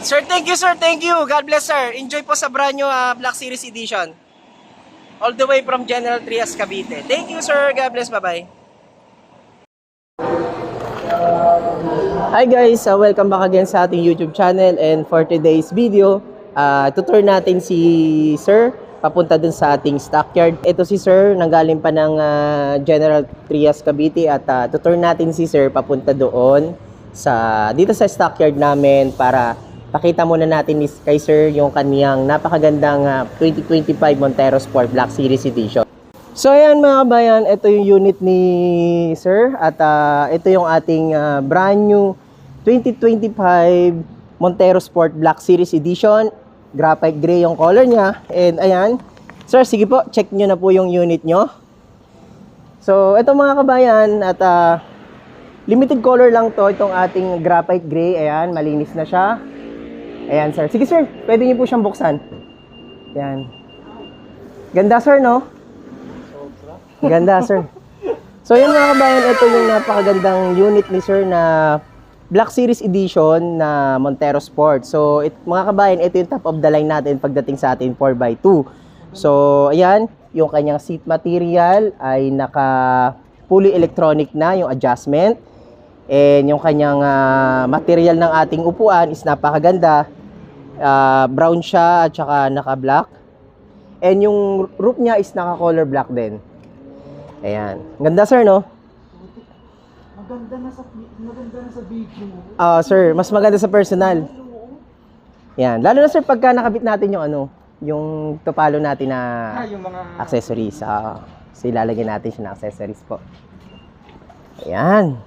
Sir, thank you, sir. Thank you. God bless, sir. Enjoy po sa brand new Black Series Edition. All the way from General Trias, Cavite. Thank you, sir. God bless. Bye-bye. Hi guys, welcome back again sa ating YouTube channel, and for today's video, tutur natin si Sir papunta dun sa ating stockyard. Ito si Sir, nanggaling pa ng General Trias, Cavite, at tutur natin si Sir papunta doon dito sa stockyard namin para pakita muna natin kay Sir yung kaniyang napakagandang 2025 Montero Sport Black Series Edition. So ayan mga kabayan, ito yung unit ni Sir at ito yung ating brand new 2025 Montero Sport Black Series Edition. Graphite gray yung color niya. And ayan, Sir, sige po, check nyo na po yung unit nyo. So ito mga kabayan, at limited color lang to, itong ating graphite gray. Ayan, malinis na siya. Ayan sir, sige sir, pwede nyo po siyang buksan. Ayan. Ganda sir, no? Ganda, sir. So, yun mga kabayan, ito yung napakagandang unit ni Sir na Black Series Edition na Montero Sport. So, mga kabayan, ito yung top of the line natin pagdating sa atin 4x2. So, ayan, yung kanyang seat material ay naka fully electronic na yung adjustment. And yung kanyang material ng ating upuan is napakaganda. Brown siya at saka naka-black. And yung roof niya is naka-color black din. Ayan. Ganda sir, no? Maganda na sa video. Sir, mas maganda sa personal. Ayan. Lalo na sir pagka nakabit natin yung yung tupalo natin na Yung mga accessories. So ilalagay natin siya na accessories po. Ayan.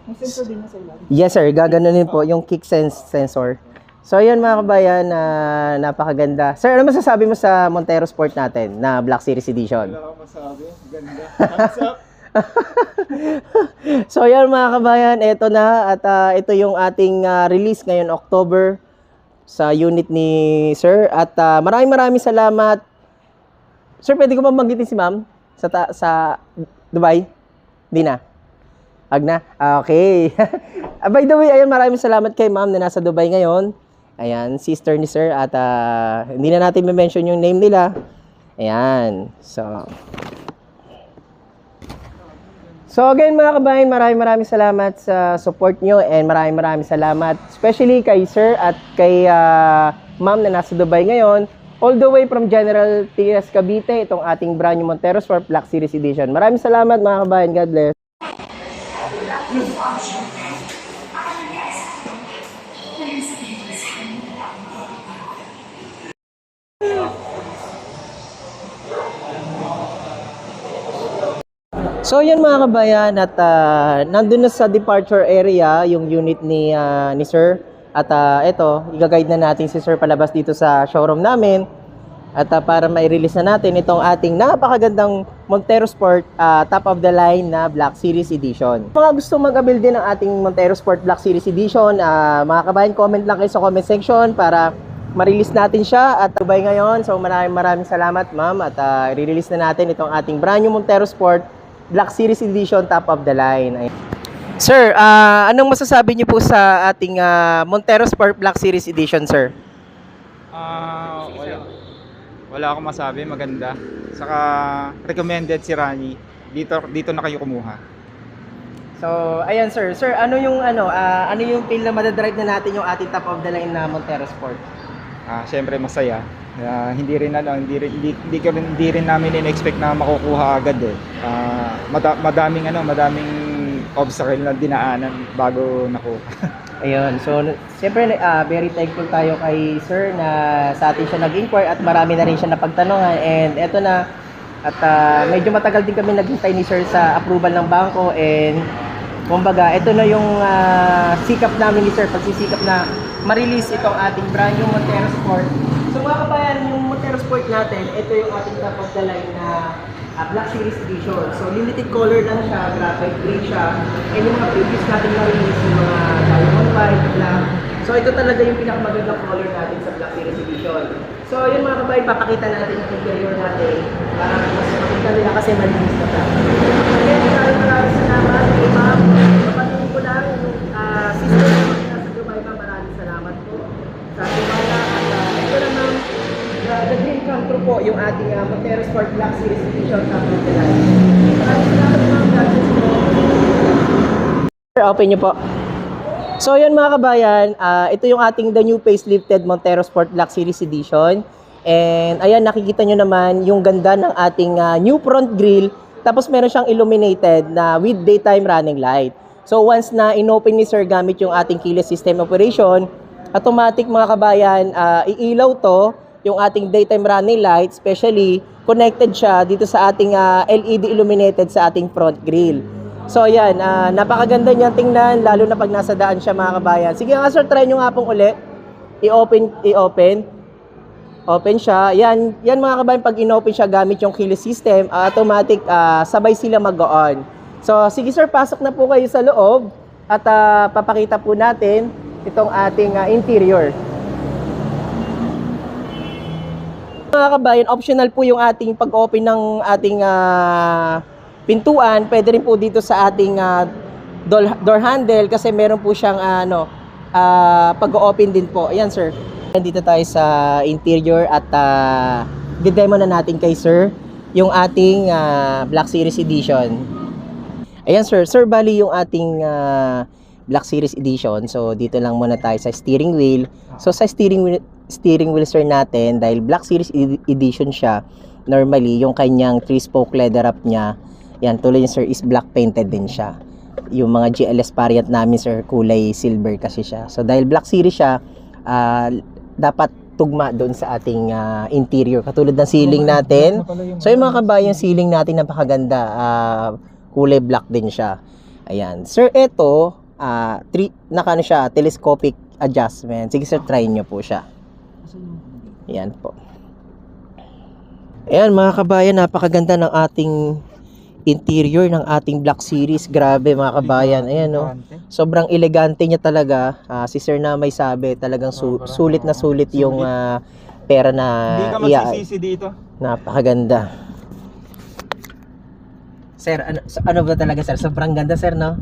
may sensor din na sa ilalim. Yes sir, gaganunin po yung kick sensor. So ayan mga kabayan, napakaganda. Sir, ano masasabi mo sa Montero Sport natin na Black Series Edition? Wala akong masabi. Ganda. Thumbs up. So ayan mga kabayan, ito na at ito yung ating release ngayon October sa unit ni Sir at maraming salamat. Sir, pwede ko ba magitin si ma'am sa Dubai? Hindi na? Wag na? Okay. By the way, ayan, maraming salamat kay ma'am na nasa Dubai ngayon. Ayan, sister ni Sir at hindi na natin ma-mention yung name nila. Ayan. So again mga kabayan, maraming salamat sa support nyo and maraming salamat especially kay Sir at kay ma'am na nasa Dubai ngayon. All the way from General Trias, Cavite, itong ating brand new Montero Sport Black Series Edition. Maraming salamat mga kabayan. God bless. So yan mga kabayan, at nandun na sa departure area yung unit ni Sir. At ito, i-guide na natin si Sir palabas dito sa showroom namin. At para mai-release na natin itong ating napakagandang Montero Sport top of the line na Black Series Edition. Mga gusto mag-avail din ng ating Montero Sport Black Series Edition, mga kabayan, comment lang kayo sa comment section para ma-release natin siya at Dubai ngayon. So maraming salamat ma'am at i-release na natin itong ating brand new Montero Sport Black Series Edition top of the line. Sir, anong masasabi niyo po sa ating Montero Sport Black Series Edition, sir? Wala akong masabi, maganda. Saka recommended si Rani. Dito na kayo kumuha. So, ayan sir. Sir, ano yung feel na madadrive na natin yung ating top of the line na Montero Sport? Siyempre masaya. Hindi rin namin in-expect na makukuha agad eh. Madaming obstacle na dinaanan bago nakuha. Ayun. So, siyempre very thankful tayo kay Sir na sa atin siya nag-inquire at marami na rin siya napagtanungan. And eto na, at medyo matagal din kami naghintay ni Sir sa approval ng bangko. And kumbaga, ito na yung sikap namin ni Sir, pagsisikap na ma-release itong ating brand new Montero Sport. So mga kabayan, yung Montero Sport natin, ito yung ating top of the line na Black Series Edition. So limited color lang siya, graphite gray siya. And yung mga previous natin na-release, yung mga diamond white, black. So ito talaga yung pinakamagandang color natin sa Black Series Edition. So yun mga kabayan, papakita natin yung interior natin para mas makita nila kasi malinis na siya. Again, maraming salamat kay ma'am. Kapatid ko lang, sister ko na sa Dubai, ma'am, maraming salamat po yung ating Montero Sport Black Series Edition top of the line. Maraming salamat mga gadgets po. Open nyo po. So yun mga kabayan, ito yung ating the new facelifted Montero Sport Black Series Edition. And ayan, nakikita nyo naman yung ganda ng ating new front grille. Tapos meron siyang illuminated na with daytime running light. So once na inopen ni sir gamit yung ating keyless system operation, automatic mga kabayan, iilaw to yung ating daytime running light, especially connected siya dito sa ating LED illuminated sa ating front grille. So yan, napakaganda niyang tingnan, lalo na pag nasa daan siya mga kabayan. Sige nga sir, try nyo nga pong uli. I-open. Open siya. Yan mga kabayan, pag in-open siya gamit yung keyless system, automatic sabay sila mag-on. So sige sir, pasok na po kayo sa loob at papakita po natin itong ating interior. Mga kabayan, optional po yung ating pag-open ng ating pintuan. Pwede rin po dito sa ating door handle kasi meron po siyang pag-open din po. Ayan sir. Dito tayo sa interior at didemo na natin kay sir yung ating Black Series Edition. Ayan sir. Sir, bali yung ating Black Series Edition. So dito lang muna tayo sa steering wheel. So sa steering wheel sir natin, dahil Black Series Edition siya, normally yung kanyang 3-spoke leather wrap niya, yan, tuloy niya sir, is black painted din siya. Yung mga GLS variant namin sir, kulay silver kasi siya. So dahil Black Series siya, dapat tugma doon sa ating interior. Katulad ng ceiling natin. So yung mga kabayan, ceiling natin napakaganda. Kulay black din siya. Ayan. Sir, ito, siya, telescopic adjustment. Sige sir, try nyo po siya. Ayan po. Ayan mga kabayan, napakaganda ng ating interior ng ating Black Series. Grabe mga kabayan. Ayan no. Sobrang elegante niya talaga. Si sir na may sabi, talagang sulit na sulit yung pera na Hindi ka magsisisi dito. Napakaganda. Sir, ano ba talaga sir? Sobrang ganda sir, no?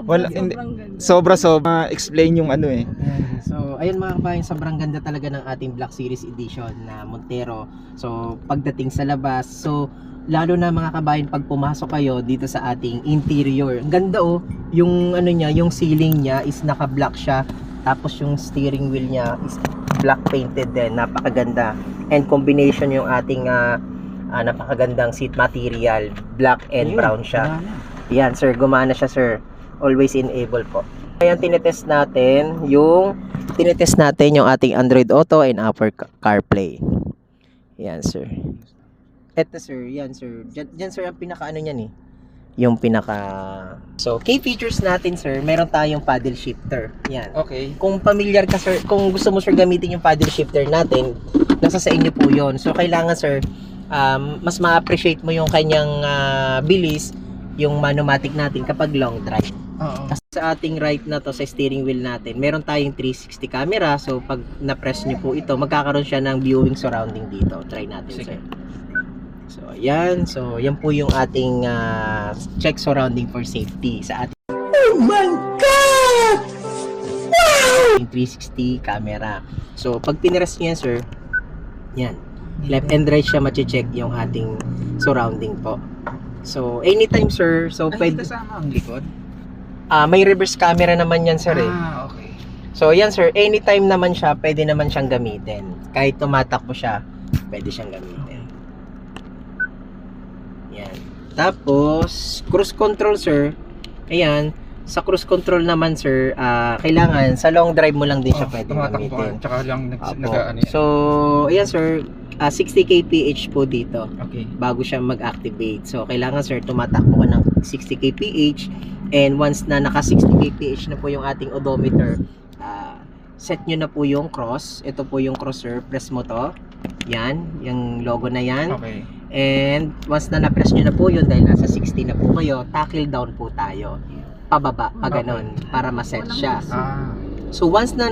Wala, sobra explain yung ano eh. So, ayun mga kabayan, sobrang ganda talaga ng ating Black Series Edition na Montero. So, pagdating sa labas, so lalo na mga kabayan pag pumasok kayo dito sa ating interior. Ang ganda oh, yung ano niya, yung ceiling niya is naka-black siya. Tapos yung steering wheel niya is black painted din. Napakaganda. And combination yung ating napakagandang seat material, black and brown siya. Yan sir, gumana siya sir. Always enable po. Ayan, tinetest natin yung ating Android Auto and Apple CarPlay. Yan sir. Eto sir, yan sir. Diyan sir ang pinaka ano niyan eh. Yung pinaka... So, key features natin sir, meron tayong paddle shifter. Yan. Okay. Kung familiar ka sir, kung gusto mo sir gamitin yung paddle shifter natin, nasa sa inyo po yon. So, kailangan sir, mas ma-appreciate mo yung kanyang bilis, yung manomatic natin kapag long drive. Kasi sa ating right na to, sa steering wheel natin, meron tayong 360 camera. So, pag na-press nyo po ito, magkakaroon siya ng viewing surrounding dito. Try natin sir. So, ayan. So, yan po yung ating check surrounding for safety sa ating... Oh my God! Wow! 360 camera. So, pag pinress nyo yan, sir, yan. Left and right siya mache-check yung ating surrounding po. So, anytime, sir, so pwede... kasama ang likod? May reverse camera naman yan, sir, eh. Okay. So, yan, sir, anytime naman siya, pwede naman siyang gamitin. Kahit tumatakbo siya, pwede siyang gamitin. Yan. Tapos, cruise control, sir. Ayan. Sa cruise control naman, sir, kailangan sa long drive mo lang din siya pwede gamitin. Tsaka lang nag-ano yan. So, ayan, sir, 60 kph po dito. Okay. Bago siya mag-activate. So, kailangan, sir, tumatakbo ka ng 60 kph. And once na naka 60 kph na po yung ating odometer, set nyo na po yung cross. Ito po yung cross, sir. Press mo to. Yan. Yung logo na yan. Okay. And once na na-press nyo na po yun, dahil nasa 60 na po kayo, tackle down po tayo. Pababa, pa ganon, para ma-set siya. So once na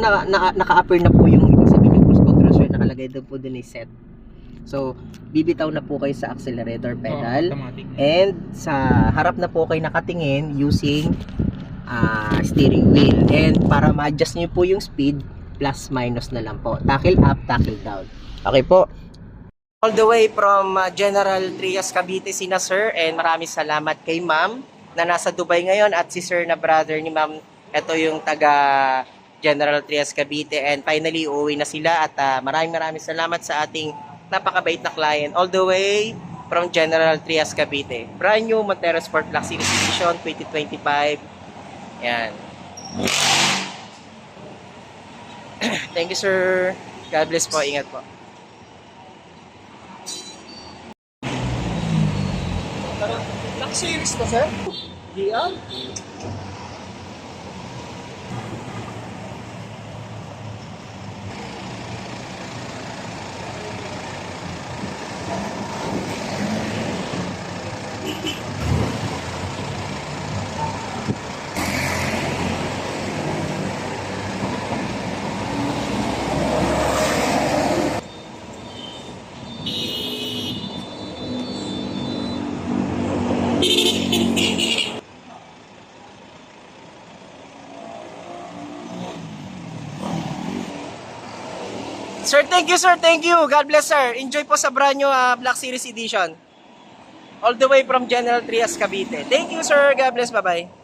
naka-upper na po yung ibig sabihin yung cruise control, sir, nakalagay doon po din ay set. So bibitaw na po kayo sa accelerator pedal. And sa harap na po kayo nakatingin using steering wheel. And para ma-adjust nyo po yung speed, plus minus na lang po. Tackle up, tackle down. Okay po. All the way from General Trias, Cavite, sina Sir, and maraming salamat kay Ma'am na nasa Dubai ngayon at si Sir na brother ni Ma'am, ito yung taga General Trias, Cavite, and finally uuwi na sila at maraming salamat sa ating napakabait na client all the way from General Trias, Cavite. Brand new Montero Sport Black Series Edition 2025. Yan. Thank you, sir. God bless po. Ingat po. Black Series ba, sir? GR? Sir, thank you, sir. Thank you. God bless, sir. Enjoy po sa brand new Black Series Edition. All the way from General Trias, Cavite. Thank you, sir. God bless. Bye-bye.